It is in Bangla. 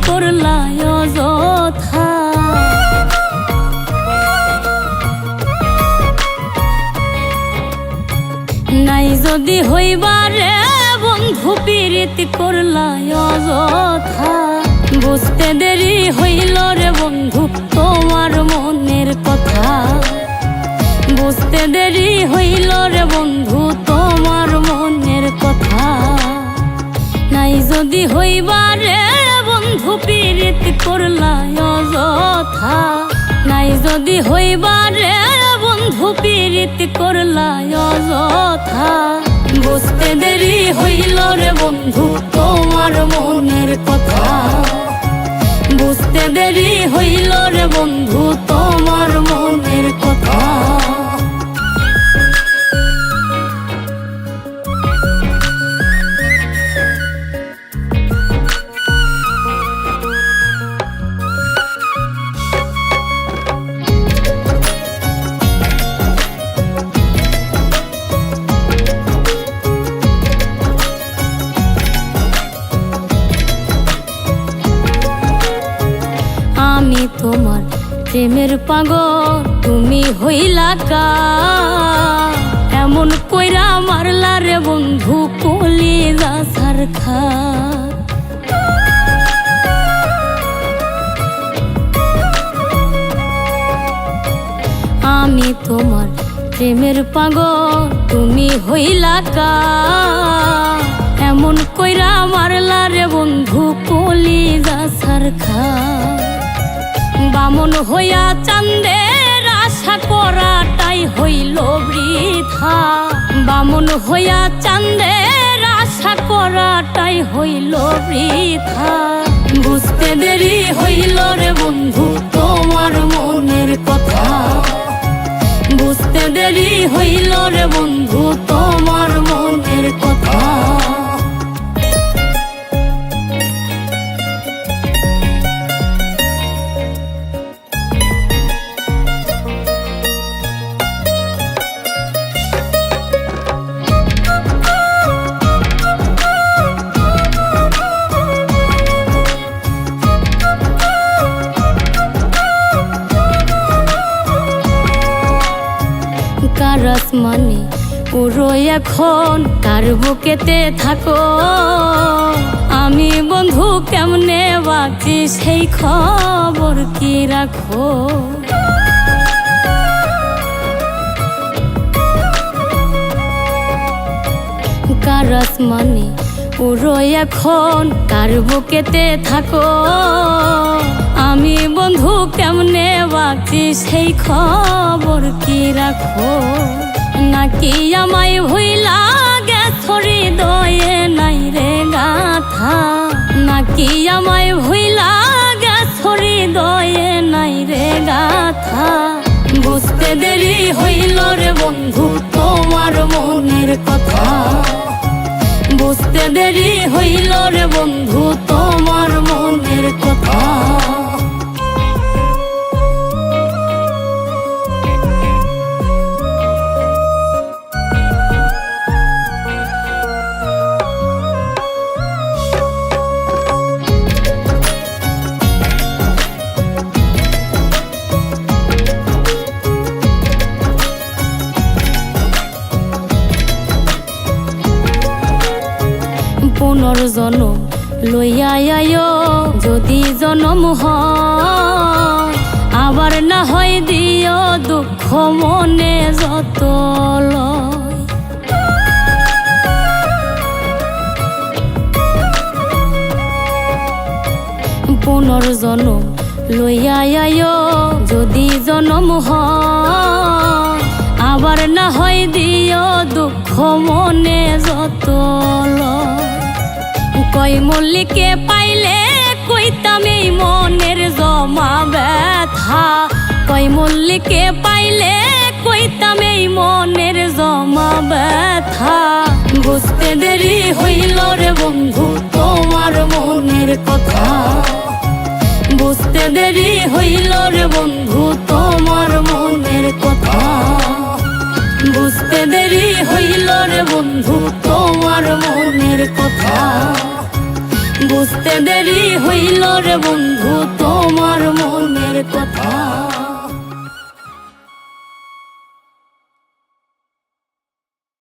করলা অযথা। নাই যদি হইবারে বন্ধু পীড়িত করলা অযথা। বুঝতে দেরি হইল রে বন্ধু তোমার মনের কথা। বুঝতে দেরি হইল রে বন্ধু তোমার মনের কথা। নাই যদি হইবারে বন্ধু পীড়িত করলা অযথা। নাই যদি হইবারে বন্ধু পীড়িত করলা অযথা। বুঝতে দেরি হইল রে বন্ধু তোমার মনের কথা। বুঝতে দেরি হইল রে বন্ধু তোমার মনের কথা। আমি তোমার প্রেমের পাগল তুমি হইলা কার। এমন কইরা মারলা রে বন্ধু কলিজা সারখা। আমি তোমার প্রেমের পাগল তুমি হইলা কার। এমন কইরা মারলা রে বন্ধু কলিজা সারখা। বামন হইয়া চাঁদের আশা করাটাই হইল বৃথা। বামন হইয়া চাঁদের আশা করাটাই হইল বৃথা। বুঝতে দেরি হইল রে বন্ধু তোমার মনের কথা। বুঝতে দেরি হইল রে বন্ধু তোমার মনের কথা। কার আসমানে উড়ো এখন কার বুকেতে থাকো। আমি বন্ধু কেমনে বাঁচি সেই খবর কি রাখো। কার আসমানে উড়ো এখন কার বুকেতে থাকো। আমি বন্ধু কেমনে বাঁচি সেই খবর কি রাখো। নাকি আমায় ভুইলা গেছো হৃদয়ে নাই রে গাথা। নাকি আমায় ভুইলা গেছো হৃদয়ে নাই রে গাথা। বুঝতে দেরি হইল রে বন্ধু তোমার মনের কথা। বুঝতে দেরি হইল রে বন্ধু তোমার মনের কথা। পুনর্জন্ম লইয়া আয়ো যদি জনম হয়। আবার না হয় দিও দুঃখ মনে যত লয়। পুনর্জন্ম লইয়া আয়ো যদি জনম হয়। আবার না হয় দিও দুঃখ মনে যত লয়। কই মল্লিকে পাইলে কইতাম এই মনের জমা ব্যথা। কই মল্লিকে পাইলে কইতাম এই মনের জমা ব্যথা। বুঝতে দেরি হইল রে বন্ধু তোমার মনের কথা। বুঝতে দেরি হইল রে বন্ধু তোমার মনের কথা। বুঝতে দেরি হইল রে বন্ধু তোমার মনের কথা। বুঝতে দেরি হইল রে বন্ধু তোমার মনের কথা।